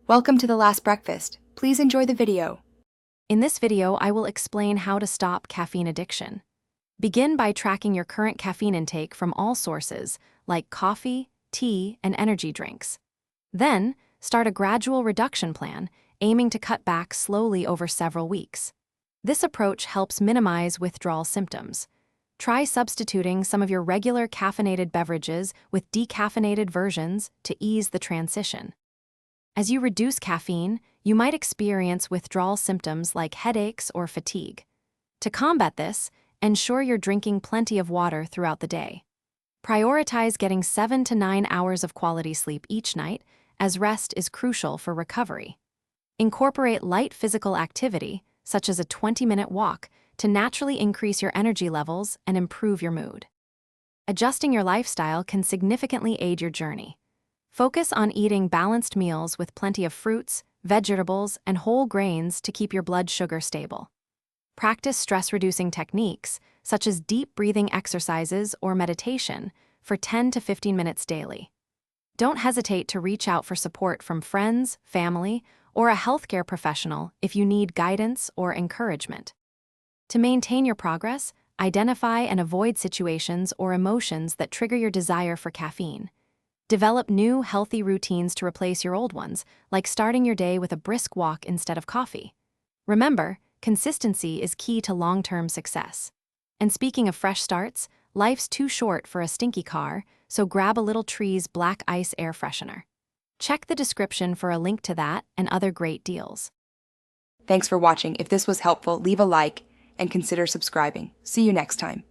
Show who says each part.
Speaker 1: Welcome to The Last Breakfast. Please enjoy the video.
Speaker 2: In this video, I will explain how to stop caffeine addiction. Begin by tracking your current caffeine intake from all sources, like coffee, tea, and energy drinks. Then, start a gradual reduction plan, aiming to cut back slowly over several weeks. This approach helps minimize withdrawal symptoms. Try substituting some of your regular caffeinated beverages with decaffeinated versions to ease the transition. As you reduce caffeine, you might experience withdrawal symptoms like headaches or fatigue. To combat this, ensure you're drinking plenty of water throughout the day. Prioritize getting 7 to 9 hours of quality sleep each night, as rest is crucial for recovery. Incorporate light physical activity, such as a 20-minute walk, to naturally increase your energy levels and improve your mood. Adjusting your lifestyle can significantly aid your journey. Focus on eating balanced meals with plenty of fruits, vegetables, and whole grains to keep your blood sugar stable. Practice stress-reducing techniques, such as deep breathing exercises or meditation, for 10 to 15 minutes daily. Don't hesitate to reach out for support from friends, family, or a healthcare professional if you need guidance or encouragement. To maintain your progress, identify and avoid situations or emotions that trigger your desire for caffeine. Develop new, healthy routines to replace your old ones, like starting your day with a brisk walk instead of coffee. Remember, consistency is key to long-term success. And speaking of fresh starts, life's too short for a stinky car, so grab a Little Tree's Black Ice air freshener. Check the description for a link to that and other great deals.
Speaker 1: Thanks for watching. If this was helpful, leave a like and consider subscribing. See you next time.